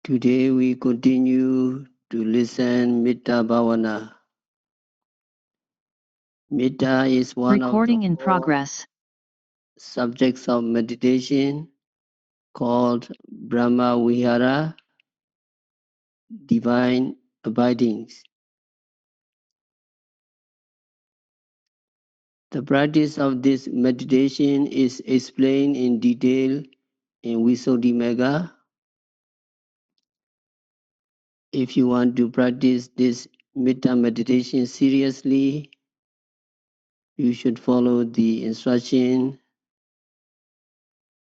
Today we continue to listen Mettā Bhāvanā. Mettā is one of the Recording in four progress. subjects of meditation called Brahma Vihara, divine abidings. The practice of this meditation is explained in detail in Visuddhimagga. If you want to practice this Mettā meditation seriously, you should follow the instruction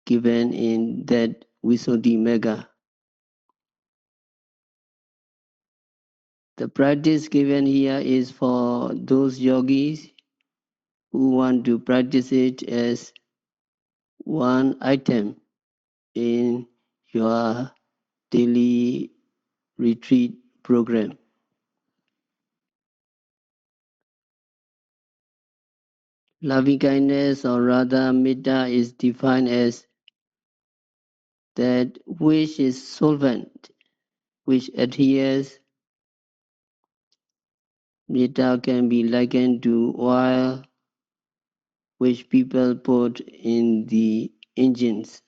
given in that Visuddhimagga. The practice given here is for those yogis who want to practice it as one item in your daily retreat program. Loving kindness, or rather Mettā, is defined as that which is solvent, which adheres. Mettā can be likened to oil which people put in the engines.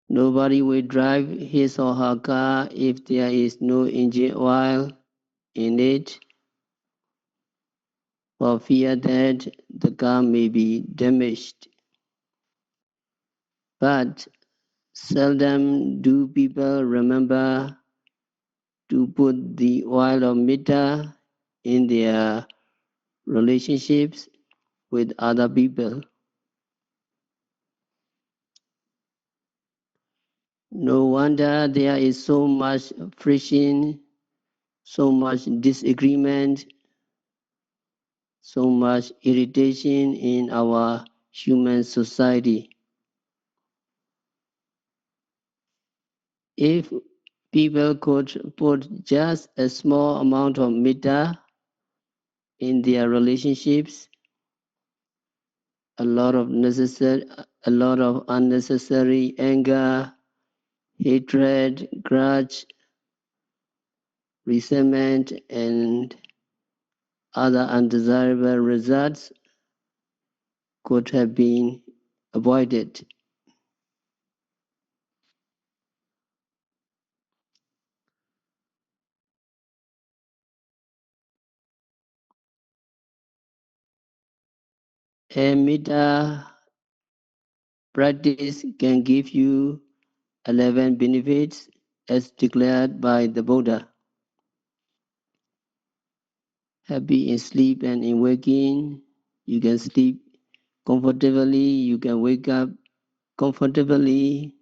Nobody will drive his or her car if there is no engine oil in it, for fear that the car may be damaged. But seldom do people remember to put the oil of Mettā in their relationships with other people. No wonder there is so much friction, so much disagreement, so much irritation in our human society. If people could put just a small amount of Mettā in their relationships, a lot of unnecessary anger, hatred, grudge, resentment, and other undesirable results could have been avoided. A Mettā practice can give you 11 benefits as declared by the Buddha. Happy in sleep and in waking. You can sleep comfortably, you can wake up comfortably.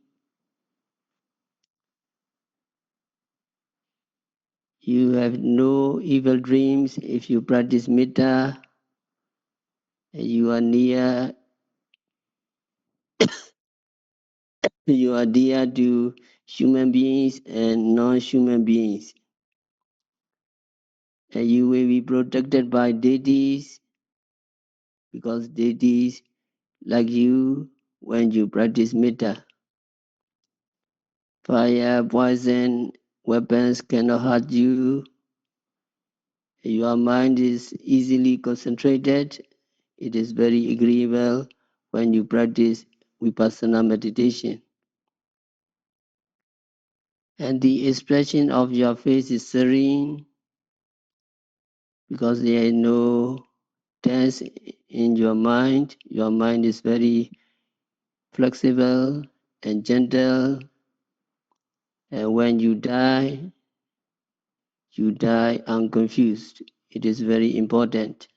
You have no evil dreams if you practice Mettā. You are near, you are dear to human beings and non-human beings. And you will be protected by deities because deities like you when you practice Mettā. Fire, poison, weapons cannot hurt you. Your mind is easily concentrated. It is very agreeable when you practice Vipassana meditation. And the expression of your face is serene because there is no tense in your mind. Your mind is very flexible and gentle. And when you die unconfused. It is very important.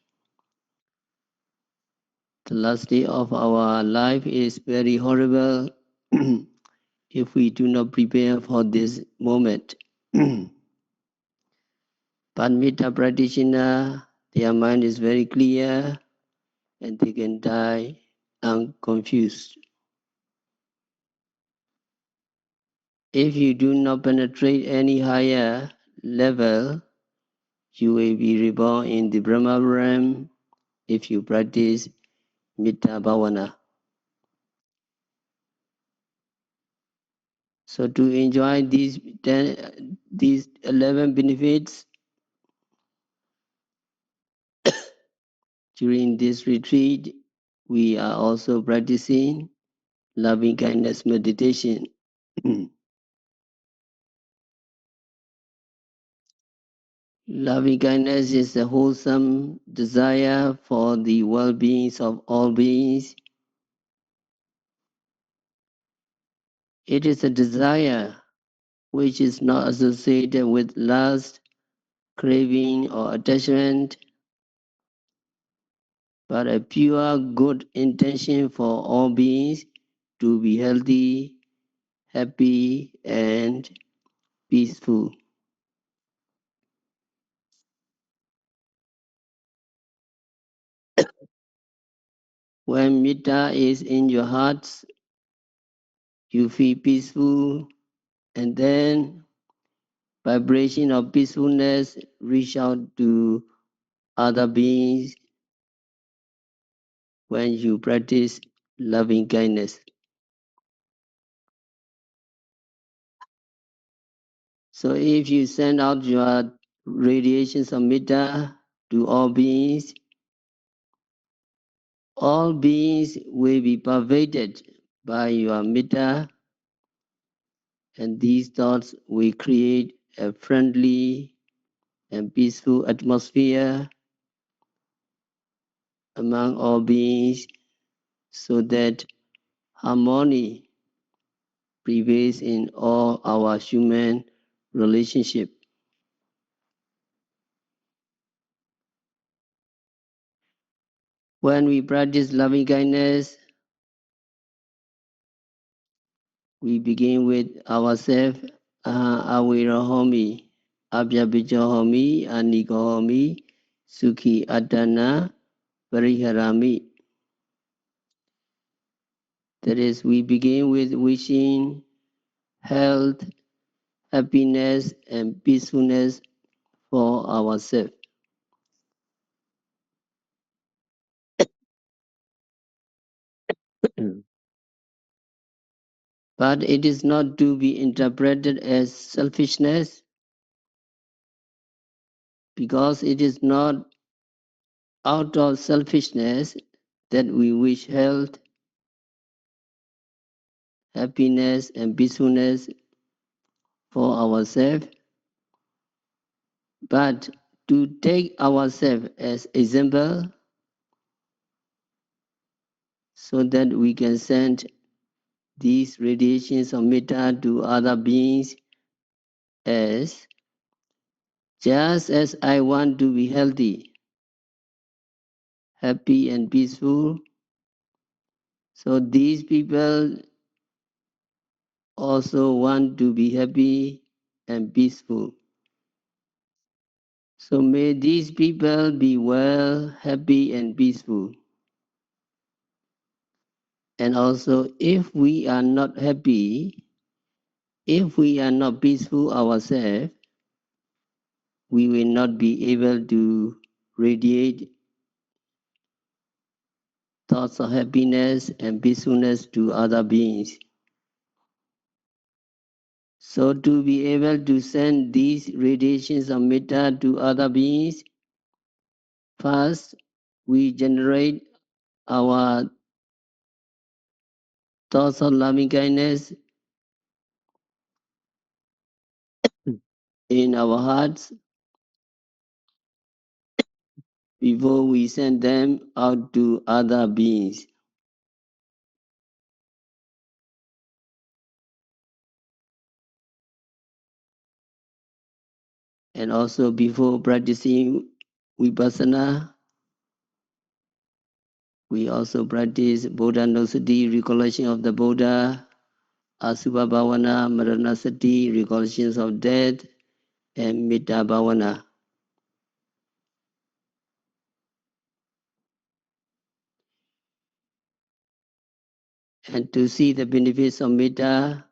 The last day of our life is very horrible if we do not prepare for this moment. But Mettā practitioner, their mind is very clear and they can die unconfused. If you do not penetrate any higher level, you will be reborn in the Brahma realm if you practice Mettā Bhāvanā. So to enjoy these 11 benefits during this retreat, we are also practicing loving kindness meditation. Loving kindness is a wholesome desire for the well-being of all beings. It is a desire which is not associated with lust, craving, or attachment, but a pure good intention for all beings to be healthy, happy, and peaceful. When Mettā is in your hearts, you feel peaceful, and then vibration of peacefulness reach out to other beings when you practice loving kindness. So if you send out your radiations of Mettā to all beings will be pervaded by your Mettā, and these thoughts will create a friendly and peaceful atmosphere among all beings so that harmony prevails in all our human relationship. When we practice loving kindness, we begin with ourselves. Awirahomi, Abhyabijahomi, Anikohomi, Sukhi Adana, Pariharami. That is, we begin with wishing health, happiness, and peacefulness for ourselves. But it is not to be interpreted as selfishness because it is not out of selfishness that we wish health, happiness, and peacefulness for ourselves, but to take ourselves as example so that we can send these radiations of Mettā to other beings as just as I want to be healthy, happy, and peaceful, so these people also want to be happy and peaceful. So may these people be well, happy, and peaceful. And also, if we are not happy, if we are not peaceful ourselves, we will not be able to radiate thoughts of happiness and peacefulness to other beings. So to be able to send these radiations of Mettā to other beings, first we generate our thoughts of loving kindness in our hearts before we send them out to other beings. And also before practicing Vipassana, we also practice Bodhanosati, recollection of the Buddha, Asubha Bhāvanā, Maranasati, recollections of death, and Mettā Bhāvanā. And to see the benefits of Mettā,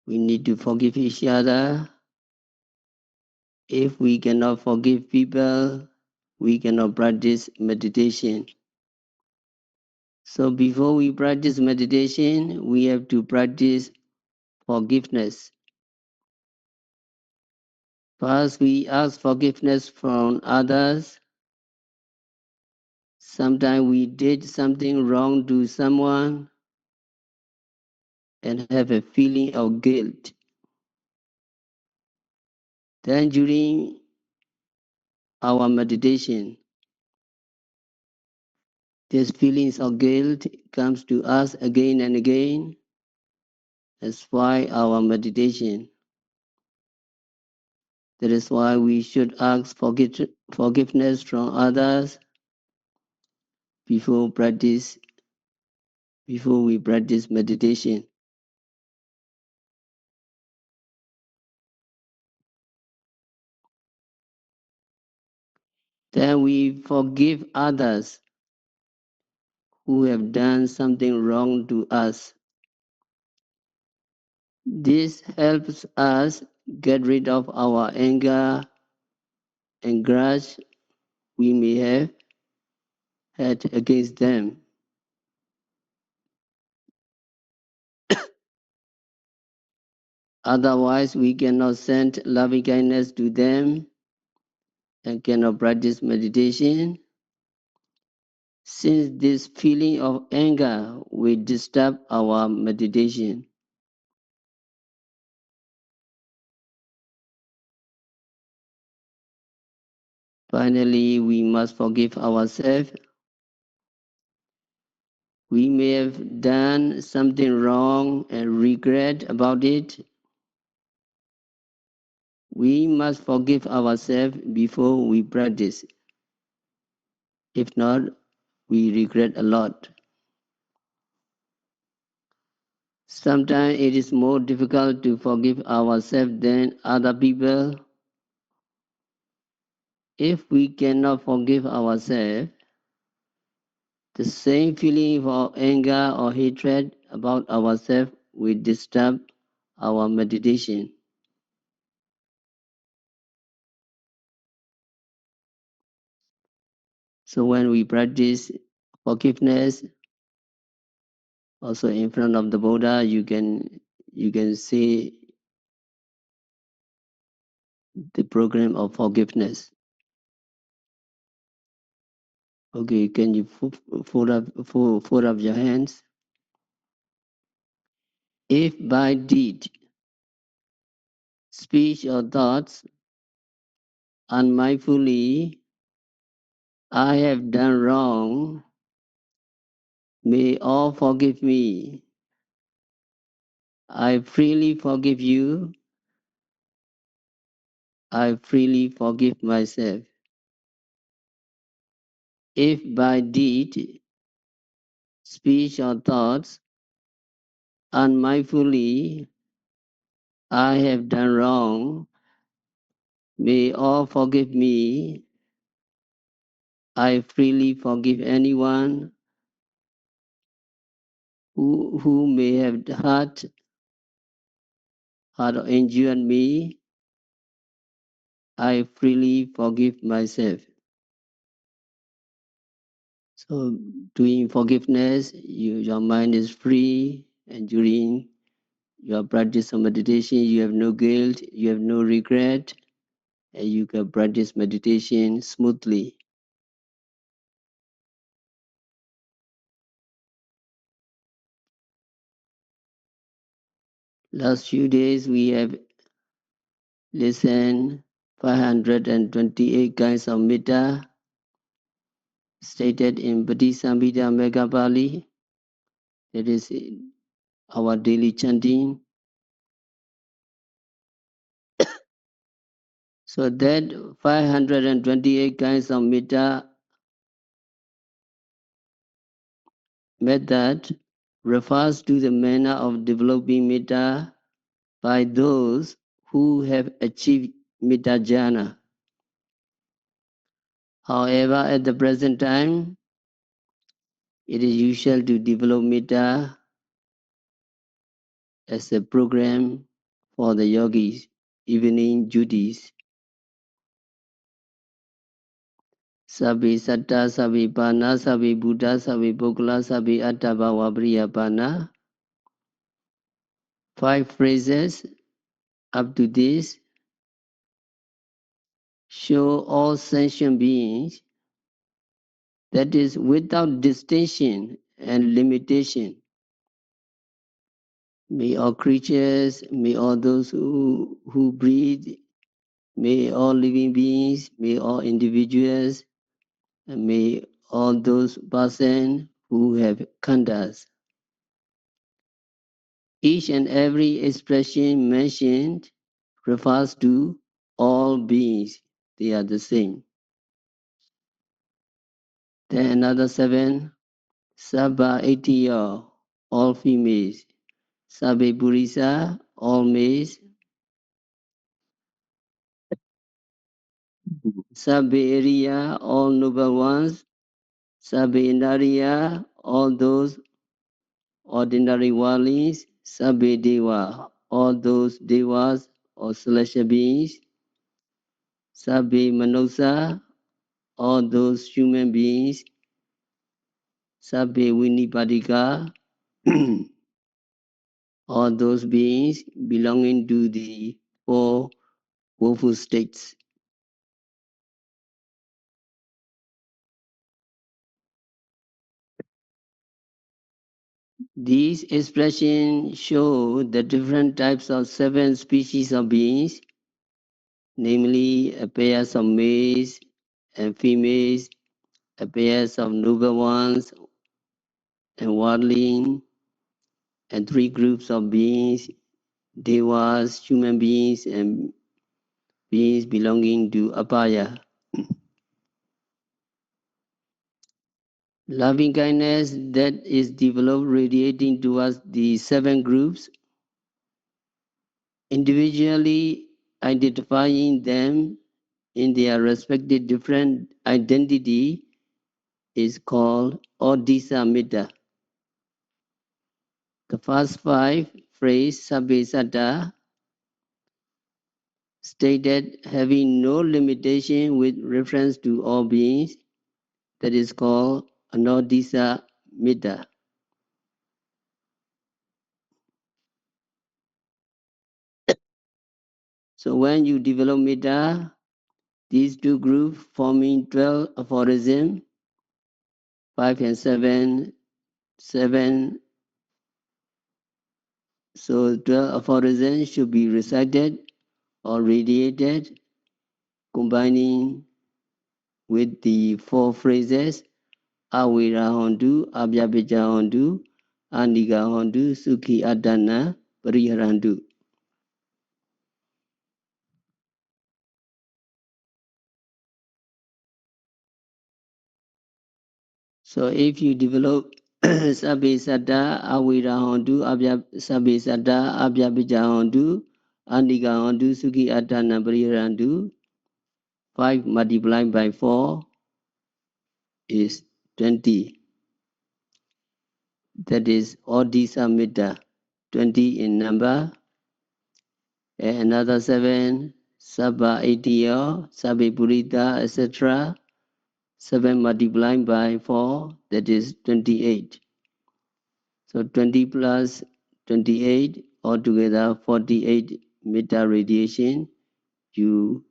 we need to forgive each other. If we cannot forgive people, we cannot practice meditation. So before we practice meditation, we have to practice forgiveness. First, we ask forgiveness from others. Sometimes we did something wrong to someone and have a feeling of guilt. Then during our meditation, these feelings of guilt comes to us again and again. That's why our meditation. That is why we should ask forgiveness from others before we practice meditation. Then we forgive others who have done something wrong to us. This helps us get rid of our anger and grudge we may have had against them. Otherwise, we cannot send loving kindness to them and cannot practice meditation. Since this feeling of anger will disturb our meditation. Finally, we must forgive ourselves. We may have done something wrong and regret about it. We must forgive ourselves before we practice. If not, we regret a lot. Sometimes it is more difficult to forgive ourselves than other people. If we cannot forgive ourselves, the same feeling of anger or hatred about ourselves will disturb our meditation. So when we practice forgiveness, also in front of the Buddha, you can see the program of forgiveness. Okay, can you fold up your hands? If by deed, speech or thoughts, unmindfully, I have done wrong, may all forgive me. I freely forgive you. I freely forgive myself. If by deed, speech or thoughts, unmindfully, I have done wrong, may all forgive me. I freely forgive anyone who may have hurt or injured me. I freely forgive myself. So doing forgiveness, your mind is free, and during your practice of meditation, you have no guilt, you have no regret, and you can practice meditation smoothly. Last few days we have listened 528 kinds of Mettā stated in Patisambhida Megapali. That is our daily chanting. So that 528 kinds of Mettā method refers to the manner of developing Mettā by those who have achieved Mettā jhana. However, at the present time, it is usual to develop Mettā as a program for the yogis, evening duties. Sabbi Satta, Sabbi Bhāvanā, Sabbi Buddha, Sabbi Pukkala, Sabbi Atta Bhava Priya Bhāvanā. 5 phrases up to this show all sentient beings, that is, without distinction and limitation. May all creatures, may all those who breathe, may all living beings, may all individuals, and may all those persons who have khandhas. Each and every expression mentioned refers to all beings. They are the same. Then another 7, Sabba Etiya, all females. Sabbe Purisa, all males. Sabbe Eriya, all noble ones. Sabbe Nariya, all those ordinary worldlings. Sabbe Deva, all those devas or celestial beings. Sabbe Manusa, all those human beings. Sabbe Vinipadika, all those beings belonging to the four woeful states. These expressions show the different types of 7 species of beings, namely a pairs of males and females, a pairs of noble ones and worldling, and 3 groups of beings, devas, human beings, and beings belonging to apaya. Loving kindness that is developed radiating towards the 7 groups, individually identifying them in their respective different identity, is called Odisa Mettā. The first 5 phrase Sabbe Satta stated having no limitation with reference to all beings, that is called Anodisa Mettā. So when you develop Mettā, these 2 groups forming 12 aphorisms, 5 and 7, 7. So 12 aphorisms should be recited or radiated, combining with the 4 phrases Awira Hondu, Abhyabhija Hondu, Anika Hondu, Sukhi Adana, Pariharandu. So if you develop Sabbe Satta, Awira Hondu, Sabbe Satta, Abhyabhija Hondu, Anika Hondu, Sukhi Adana, Pariharandu, 5 multiplied by 4 is 20. That is Odisa Mettā, 20 in number. And another 7, Sabba Etiya, Sabbe Purita, etc. 7 multiplied by 4, that is 28. So 20 plus 28, altogether 48 Mettā radiation you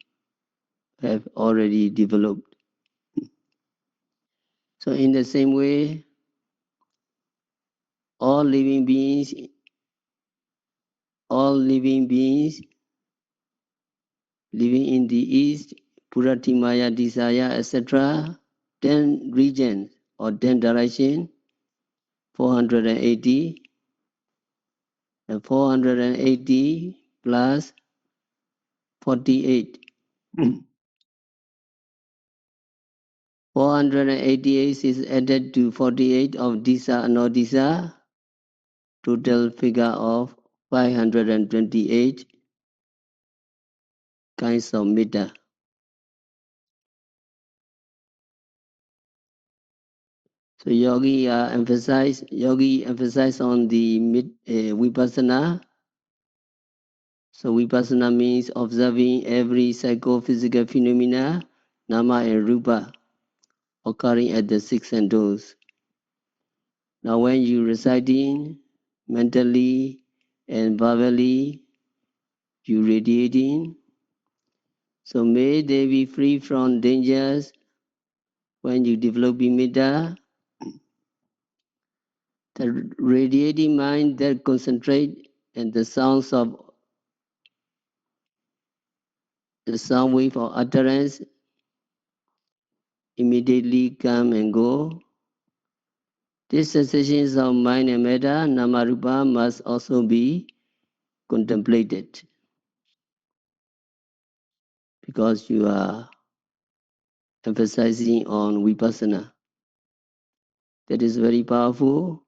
have already developed. So in the same way, all living beings living in the east, Puratimaya, desire, etc., 10 regions or 10 directions, 480, and 480 plus 48. 488 is added to 48 of Disa and Odisa, total figure of 528 kinds of Mettā. So yogi emphasize on the vipassana. So vipassana means observing every psychophysical phenomena, nama and rupa, occurring at the 6 senses. Now when you reciting mentally and verbally you radiating. So may they be free from dangers when you develop mettā. The radiating mind that concentrate and the sounds of the sound wave or utterance immediately come and go. These sensations of mind and mettā, namarupa, must also be contemplated because you are emphasizing on vipassana. That is very powerful.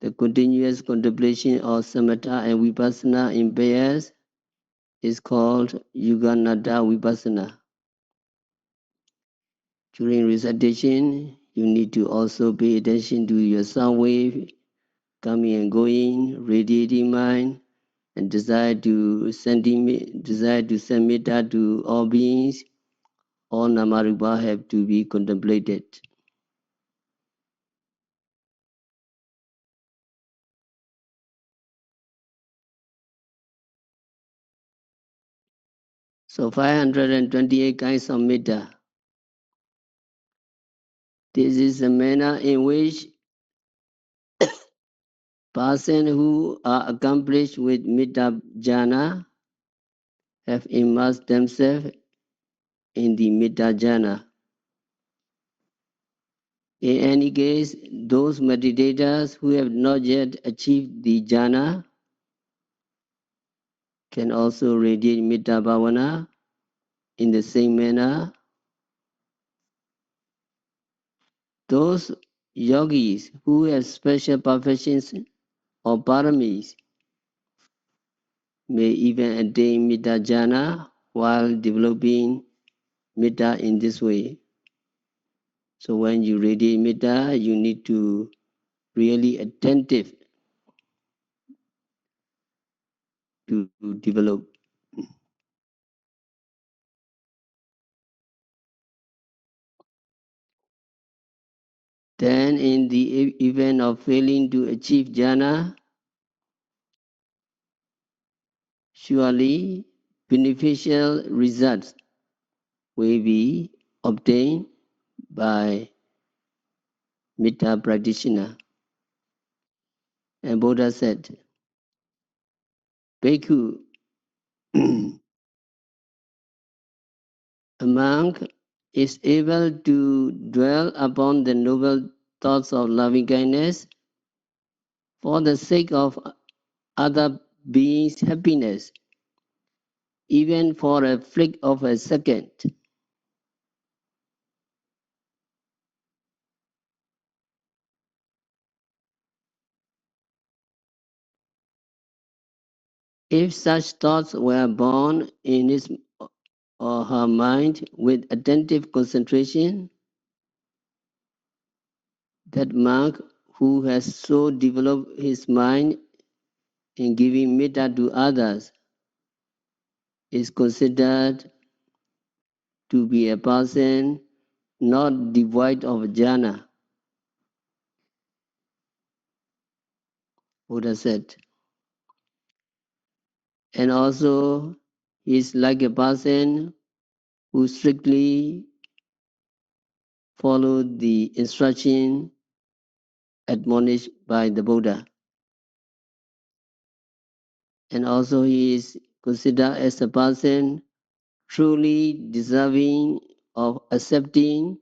The continuous contemplation of samatha and vipassana in pairs is called yuganada vipassana. During recitation, you need to also pay attention to your sound wave, coming and going, radiating mind, and desire to send mettā to all beings. All namarupa have to be contemplated. So 528 kinds of mettā. This is the manner in which persons who are accomplished with mettā jhana have immersed themselves in the mettā jhana. In any case, those meditators who have not yet achieved the jhana can also radiate mettā bhavana in the same manner. Those yogis who have special perfections or paramis may even attain mettā jhana while developing mettā in this way. So when you radiate mettā, you need to really attentive to develop. Then in the event of failing to achieve jhana, surely beneficial results will be obtained by mettā practitioner. And Buddha said, Bhikkhu, a monk is able to dwell upon the noble thoughts of loving kindness for the sake of other beings' happiness, even for a flick of a second. If such thoughts were born in his or her mind with attentive concentration, that monk who has so developed his mind in giving mettā to others is considered to be a person not devoid of jhana, Buddha said. And also, he is like a person who strictly followed the instruction admonished by the Buddha. And also, he is considered as a person truly deserving of accepting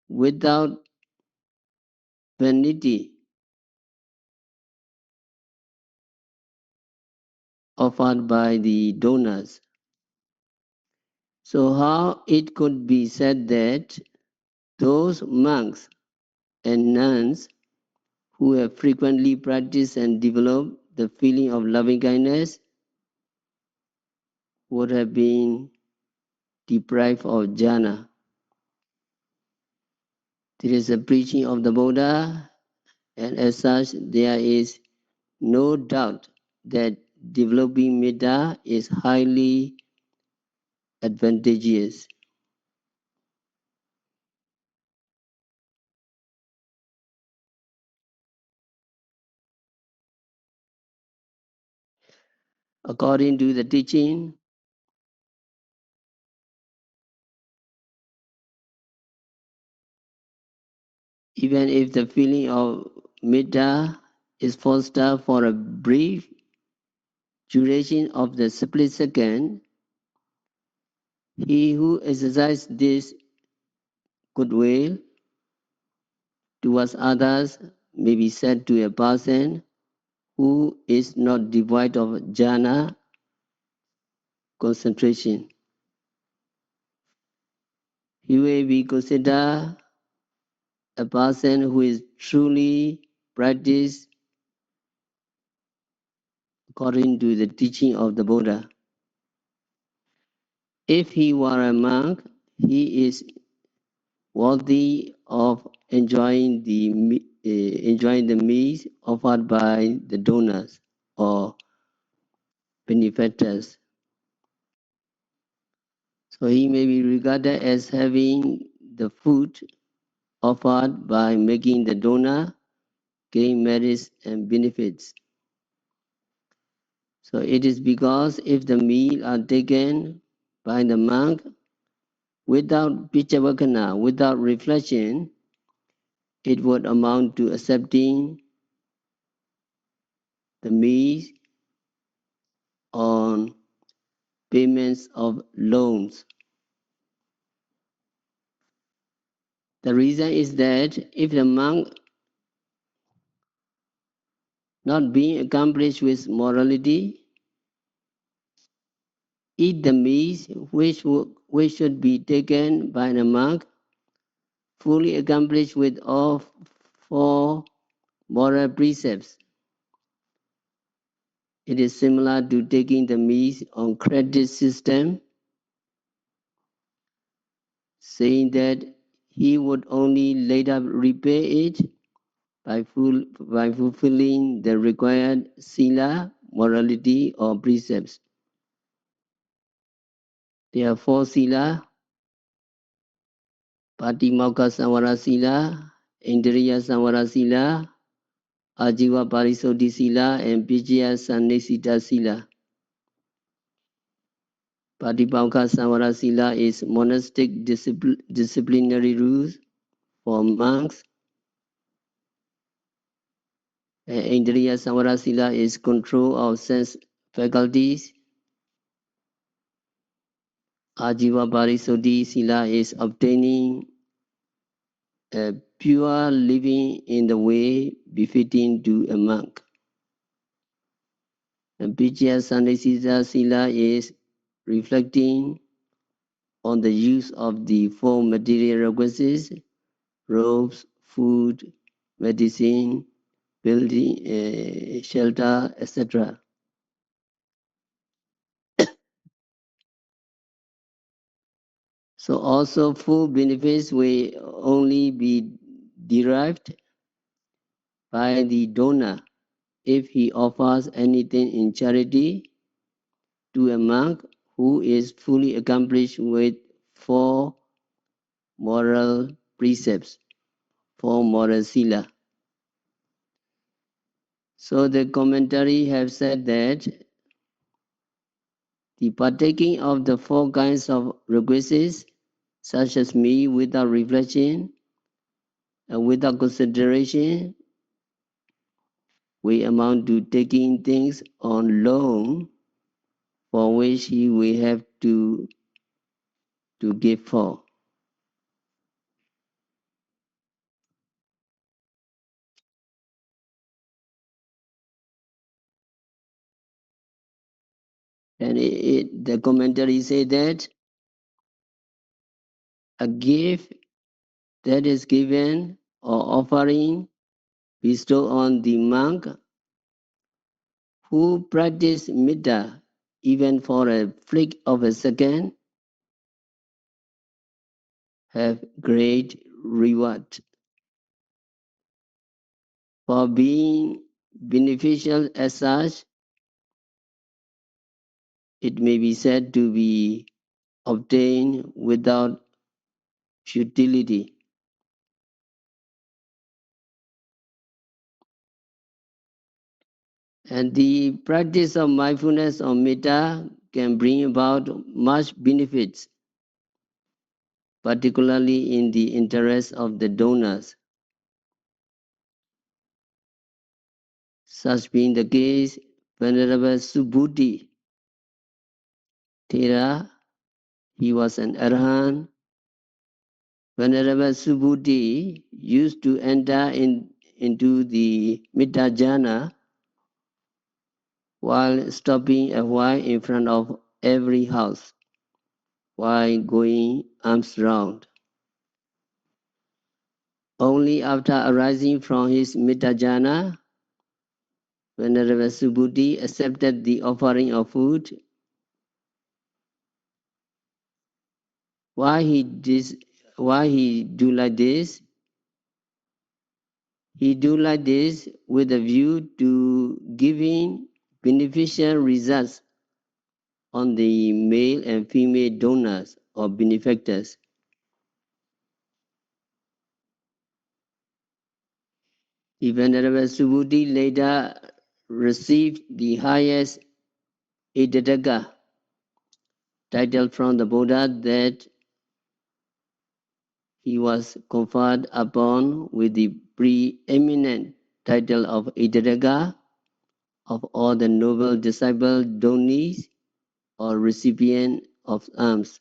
without vanity offered by the donors. So how it could be said that those monks and nuns who have frequently practiced and developed the feeling of loving kindness would have been deprived of jhana? There is a preaching of the Buddha, and as such, there is no doubt that developing mettā is highly advantageous. According to the teaching, even if the feeling of Mettā is fostered for a brief duration of the split second, he who exercises this goodwill towards others may be said to a person who is not devoid of jhana concentration. He may be considered a person who is truly practiced according to the teaching of the Buddha. If he were a monk, he is worthy of enjoying the meals offered by the donors or benefactors. So he may be regarded as having the food offered by making the donor gain merits and benefits. So it is because if the meal are taken by the monk without pichavakana, without reflection, it would amount to accepting the meal on payments of loans. The reason is that if the monk not being accomplished with morality, eat the meals which should be taken by the monk, fully accomplished with all four moral precepts. It is similar to taking the meals on credit system, saying that he would only later repay it by fulfilling the required sila, morality or precepts. There are four sila: Patimokkha Samvara sila, Indriya Samvara sila, Ajiva Parisuddhi sila, and Vijaya Sannisita sila. Patimokkha Samvara sila is monastic disciplinary rules for monks. Indriya Samvara sila is control of sense faculties. Ajiva Parisuddhi sila is obtaining a pure living in the way befitting to a monk. And Vijaya Sannisita sila is reflecting on the use of the four material requisites: robes, food, medicine, building, shelter, etc. So also full benefits will only be derived by the donor if he offers anything in charity to a monk who is fully accomplished with four moral precepts, four moral sila. So the commentary have said that the partaking of the four kinds of requisites, such as me, without reflection and without consideration, will amount to taking things on loan for which he will have to give for. And the commentary say that a gift that is given or offering bestowed on the monk who practice Mettā even for a flick of a second have great reward. For being beneficial as such, it may be said to be obtained without futility. And the practice of mindfulness or Mettā can bring about much benefits, particularly in the interest of the donors. Such being the case, Venerable Subhuti Thera, he was an Arahant. Venerable Subhuti used to enter into the Mettā jhana while stopping a while in front of every house, while going alms round. Only after arising from his Mettā jhana, Venerable Subhuti accepted the offering of food. Why he do like this? He do like this with a view to giving beneficial results on the male and female donors or benefactors. The Venerable Subhuti later received the highest Itattaka title from the Buddha, that he was conferred upon with the preeminent title of Itattaka of all the noble disciple donis or recipient of alms.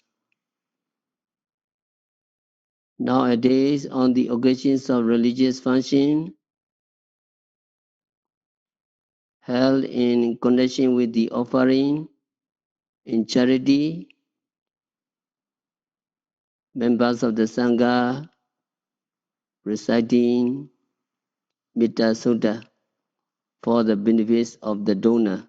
Nowadays, on the occasions of religious function held in connection with the offering in charity, members of the Sangha reciting Mettā Sutta for the benefits of the donor.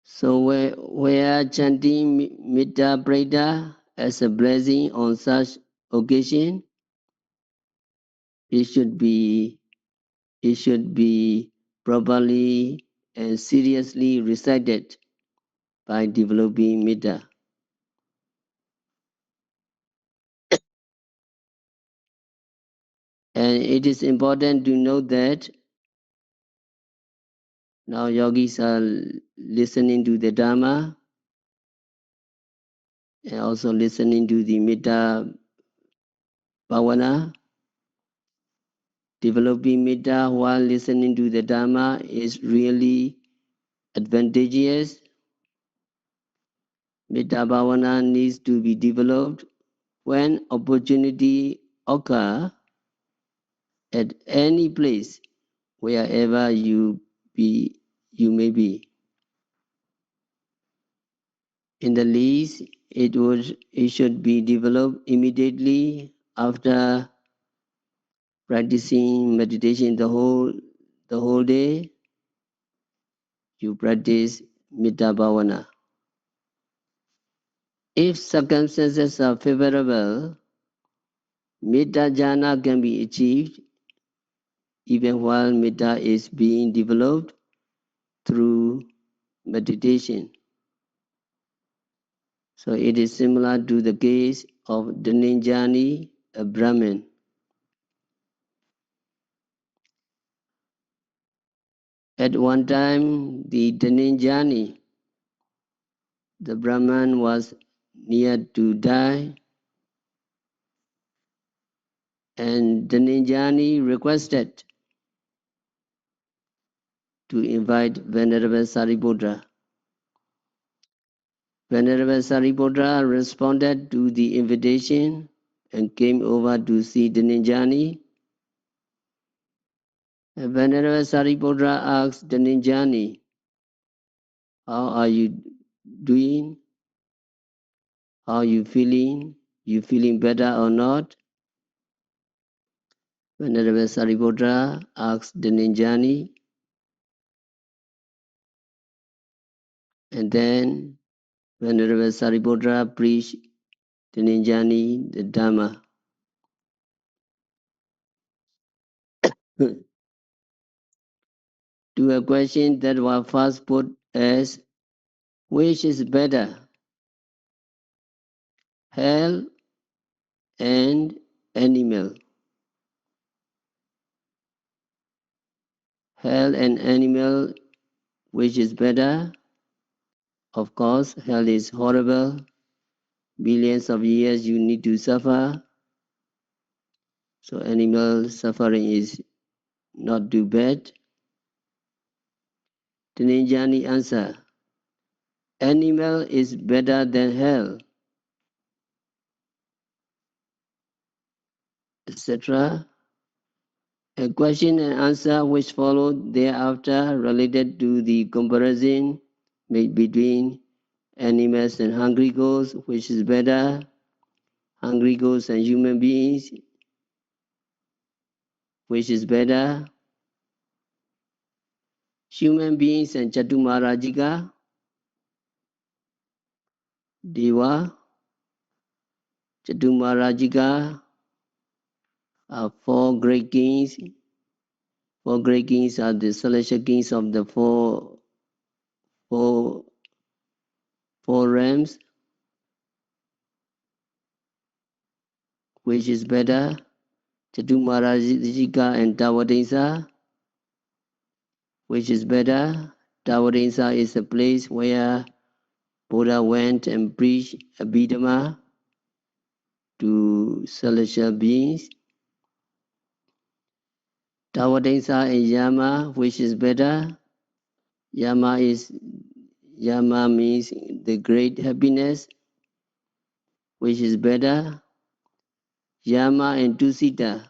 So where chanting Mettā Preda as a blessing on such occasion, it should be properly and seriously recited by developing Mettā. And it is important to note that now yogis are listening to the Dharma and also listening to the Mettā Bhāvanā. Developing Mettā while listening to the Dharma is really advantageous. Mettā Bhāvanā needs to be developed when opportunity occurs at any place, wherever you may be. In the least, it should be developed immediately after practicing meditation the whole day. You practice Mettā Bhāvanā. If circumstances are favorable, Mettā jhana can be achieved even while Mettā is being developed through meditation. So it is similar to the case of Dhananjani, a Brahmin. At one time, the Dhananjani, the Brahman, was near to die, and Dhananjani requested to invite Venerable Sariputra. Venerable Sariputra responded to the invitation and came over to see Dhananjani. And Venerable Sariputra asked Dhananjani, "How are you doing? How are you feeling? You feeling better or not?" Venerable Sariputra asked Dhananjani, and then Venerable Sariputra preached Dhananjani the Dhamma. To a question that was first put as, which is better, hell and animal? Hell and animal, which is better? Of course, hell is horrible. Billions of years you need to suffer. So animal suffering is not too bad. Tanenjani answer, animal is better than hell, etc. A question and answer which followed thereafter related to the comparison made between animals and hungry ghosts, which is better, hungry ghosts and human beings, which is better, human beings and Chatumarajika, Deva, Chatumarajika are four great kings. Four great kings are the celestial kings of the four realms, which is better, Chatumarajika and Tawadesa, which is better. Tawadesa is a place where Buddha went and preached Abhidhamma to celestial beings. Tawadesa and Yama, which is better. Yama means the great happiness, which is better. Yama and Tusita.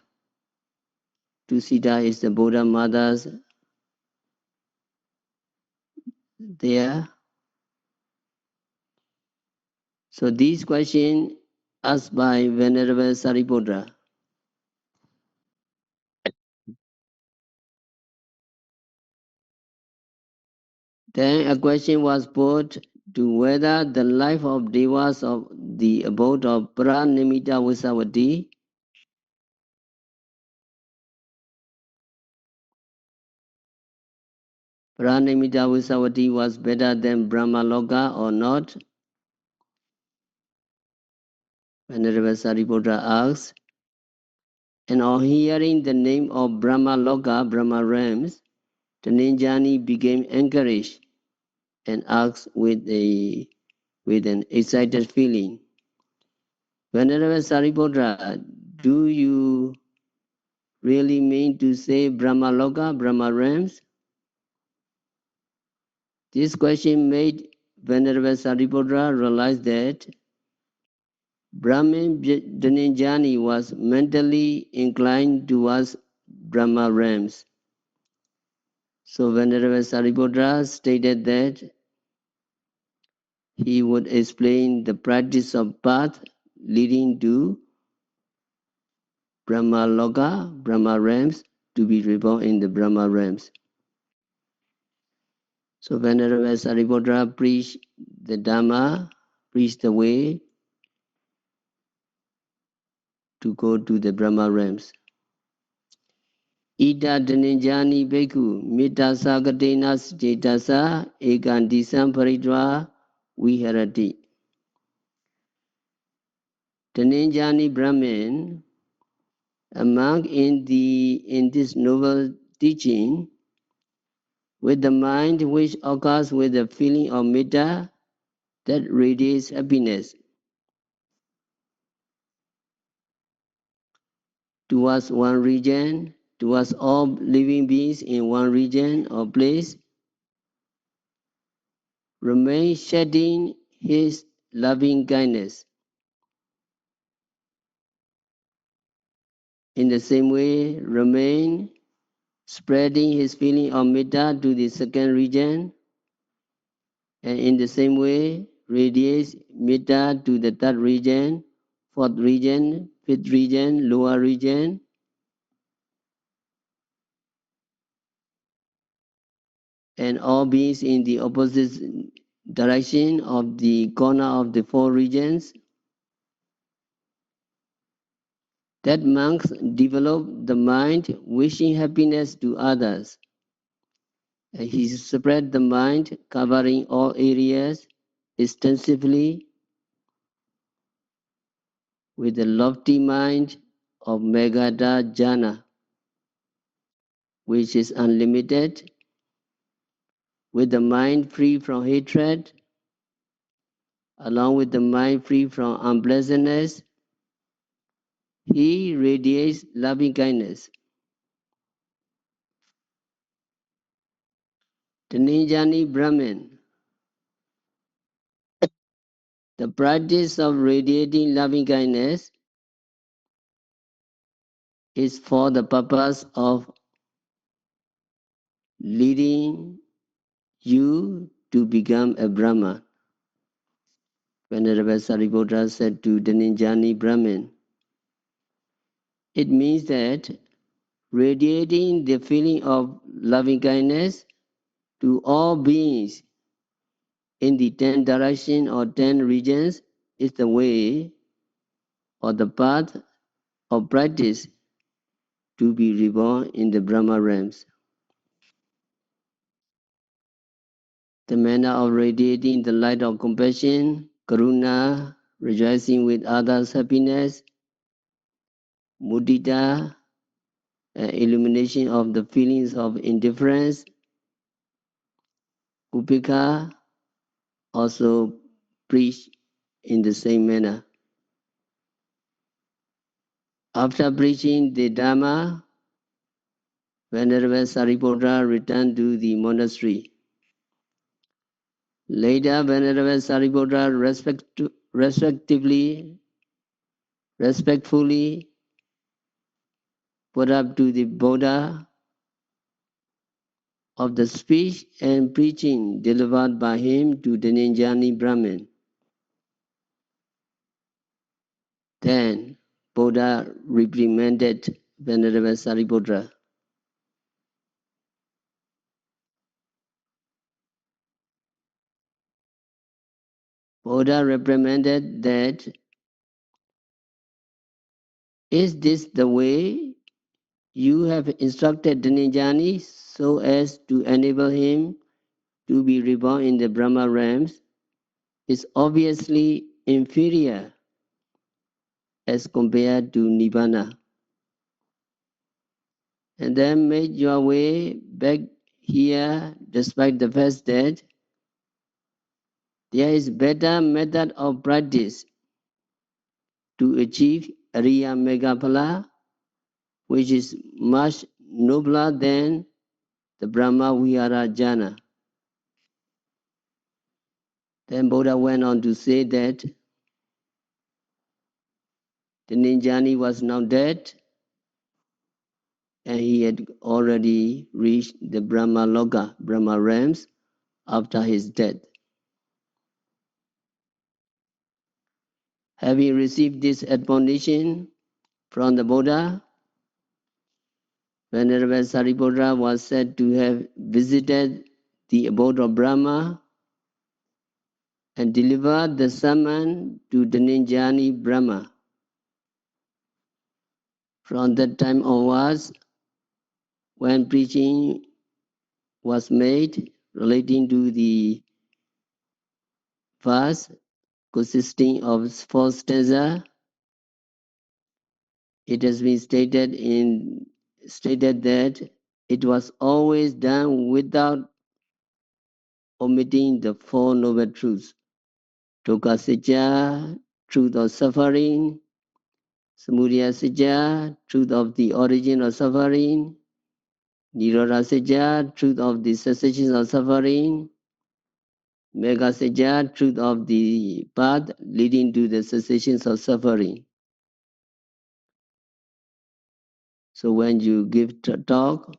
Tusita is the Buddha mothers there. So these questions asked by Venerable Sariputta. Then a question was put to whether the life of devas of the abode of Pranimitta Visavati was better than Brahmaloka or not. Venerable Sariputta asked, and on hearing the name of Brahmaloka, Brahma realms, the Ninjani became encouraged and asked with an excited feeling, Venerable Sariputta, do you really mean to say Brahmaloka, Brahma realms? This question made Venerable Sariputta realize that Brahmin Dhananjani was mentally inclined towards Brahma realms. So Venerable Sariputta stated that he would explain the practice of path leading to Brahma Loka, Brahma realms, to be reborn in the Brahma realms. So Venerable Sariputta preached the Dhamma, preached the way to go to the Brahma realms. Ida Dhananjani Bhikkhu Mettā Sagatena Cetasa Ekandisam Paridva Viharati. Dhananjani Brahmin, a monk in this noble teaching, with the mind which occurs with the feeling of Mettā that radiates happiness towards one region, towards all living beings in one region or place, remain shedding his loving kindness. In the same way, remain spreading his feeling of Mettā to the second region, and in the same way, radiates Mettā to the third region, fourth region, fifth region, lower region, and all beings in the opposite direction of the corner of the four regions. That monks develop the mind wishing happiness to others. And he spread the mind covering all areas extensively with the lofty mind of Megadha Jana, which is unlimited, with the mind free from hatred, along with the mind free from unpleasantness, he radiates loving kindness. The Nijani Brahmin, the practice of radiating loving kindness is for the purpose of leading you to become a Brahman. Venerable Sariputta said to the Nijani Brahmin, it means that radiating the feeling of loving kindness to all beings in the 10 directions or 10 regions is the way or the path of practice to be reborn in the Brahma realms. The manner of radiating the light of compassion, karuna, rejoicing with others' happiness, mudita, illumination of the feelings of indifference, upeka, also preached in the same manner. After preaching the Dhamma, Venerable Sariputta returned to the monastery. Later, Venerable Sariputta respectfully put up to the Buddha of the speech and preaching delivered by him to the Ninjani Brahmin. Then Buddha reprimanded Venerable Sariputta. Buddha reprimanded that, is this the way you have instructed the Ninjani so as to enable him to be reborn in the Brahma realms? Is obviously inferior as compared to Nibbana. And then make your way back here despite the fact that there is better method of practice to achieve Ariya Megaphala, which is much nobler than the Brahma Vihara Jhana. Then Buddha went on to say that the Ninjani was now dead and he had already reached the Brahma Loka, Brahma realms, after his death. Having received this admonition from the Buddha, Venerable Sariputta was said to have visited the abode of Brahma and delivered the summon to the Ninjani Brahma. From that time onwards, when preaching was made relating to the verse consisting of 4 stanzas, it has been stated that it was always done without omitting the 4 noble truths. Dukkha Sacca, truth of suffering; Samudaya Sacca, truth of the origin of suffering; Nirodha Sacca, truth of the cessation of suffering; Magga Sacca, truth of the path leading to the cessation of suffering. So when you give talk,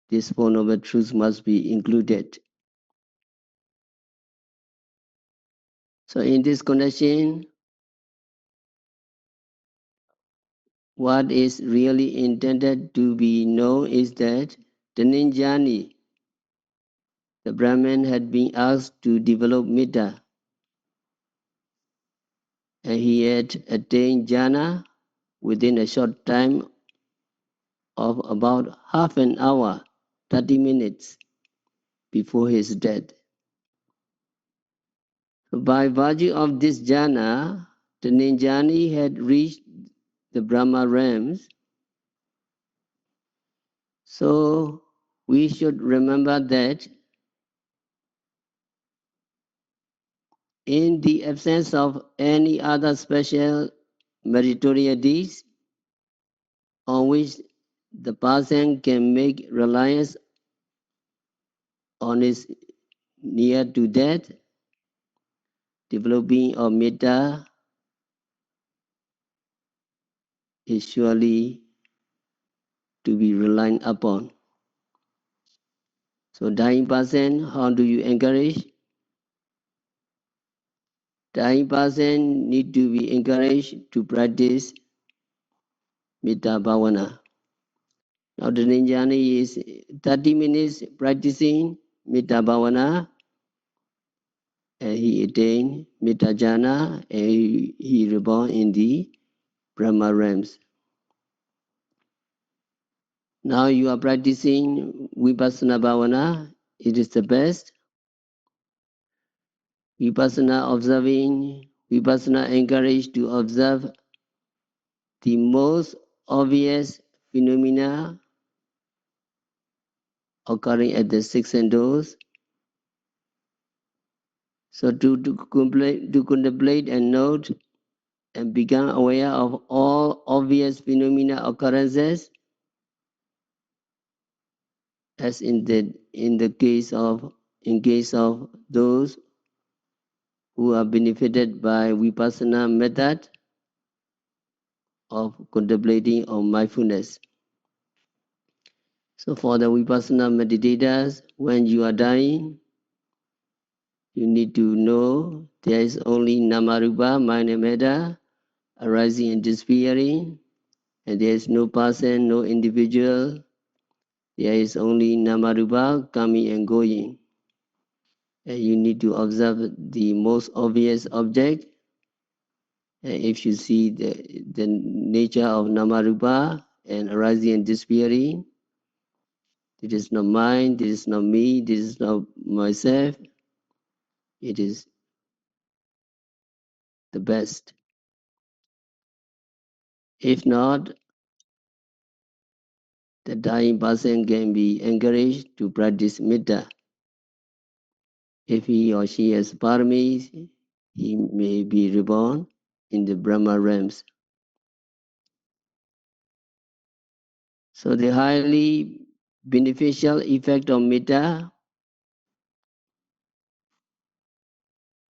these 4 noble truths must be included. So in this connection, what is really intended to be known is that the Ninjani, the Brahmin, had been asked to develop Mettā, and he had attained jhana within a short time of about half an hour, 30 minutes before his death. So by virtue of this jhana, the Ninjani had reached the Brahma realms So we should remember that in the absence of any other special meritorious deeds on which the person can make reliance on his near to death, developing of Mettā is surely to be relied upon. So dying person, how do you encourage? Dying person need to be encouraged to practice Mettā Bhāvanā. Now the Ninjani is 30 minutes practicing Mettā Bhāvanā, and he attained Mettā Jhana, and he reborn in the Brahma realms. Now you are practicing Vipassana Bhavana. It is the best. Vipassana observing, Vipassana encouraged to observe the most obvious phenomena occurring at the six senses. So to contemplate and note and become aware of all obvious phenomena occurrences, as in case of those who are benefited by Vipassana method of contemplating on mindfulness. So for the Vipassana meditators, when you are dying, you need to know there is only Namarupa, mind and matter, arising and disappearing, and there is no person, no individual. There is only Namarupa coming and going. And you need to observe the most obvious object. And if you see the nature of Namarupa and arising and disappearing, it is not mine, this is not me, this is not myself. It is the best. If not, the dying person can be encouraged to practice Mettā. If he or she has paramis, he may be reborn in the Brahma realms. So the highly beneficial effect of Mettā,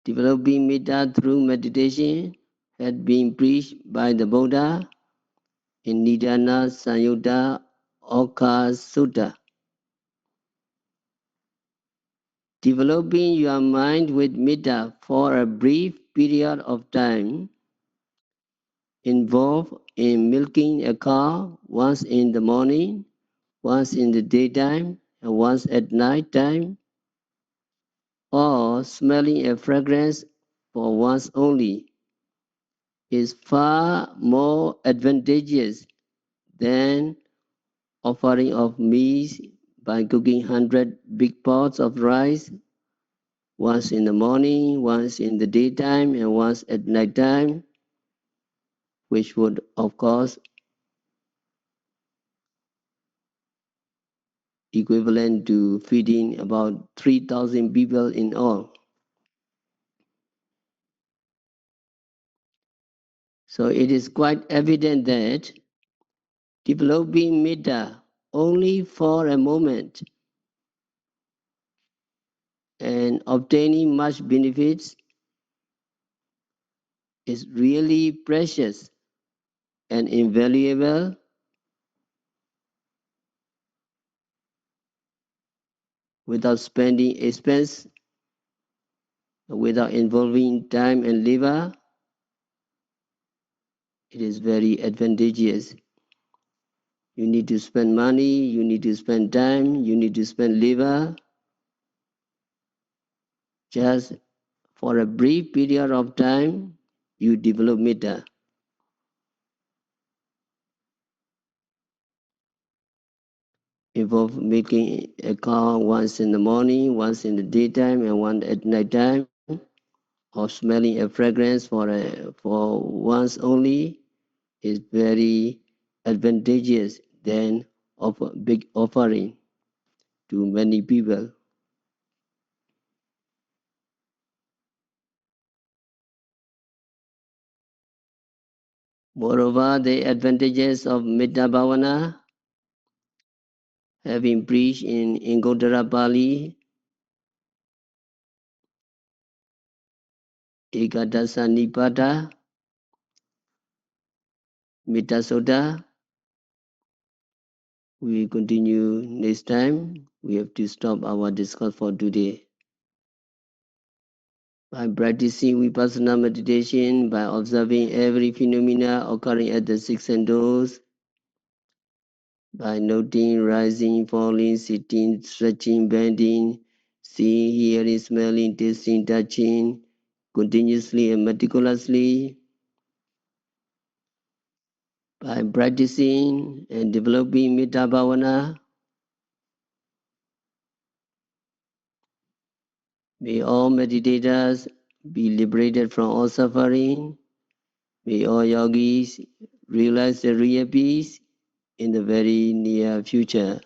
developing Mettā through meditation, had been preached by the Buddha in Nidana Sanyutta Oka Sutta. Developing your mind with Mettā for a brief period of time involved in milking a cow once in the morning, once in the daytime, and once at night time, or smelling a fragrance for once only, is far more advantageous than offering of meat by cooking 100 big pots of rice once in the morning, once in the daytime, and once at night time, which would, of course, equivalent to feeding about 3,000 people in all. So it is quite evident that developing Mettā only for a moment and obtaining much benefits is really precious and invaluable without spending expense, without involving time and labor. It is very advantageous. You need to spend money, you need to spend time, you need to spend labor just for a brief period of time. You develop Mettā. Involve making a call once in the morning, once in the daytime, and one at night time, or smelling a fragrance for once only is very advantageous than big offering to many people. Moreover, the advantages of Mettā Bhāvanā have been preached in Ingodara Pali, Ekadasa Nipada, Mettā Sutta. We will continue next time. We have to stop our discourse for today. By practicing Vipassana meditation, by observing every phenomena occurring at the six senses, by noting rising, falling, sitting, stretching, bending, seeing, hearing, smelling, tasting, touching, continuously and meticulously, by practicing and developing Mettā Bhāvanā, may all meditators be liberated from all suffering. May all yogis realize the real peace in the very near future.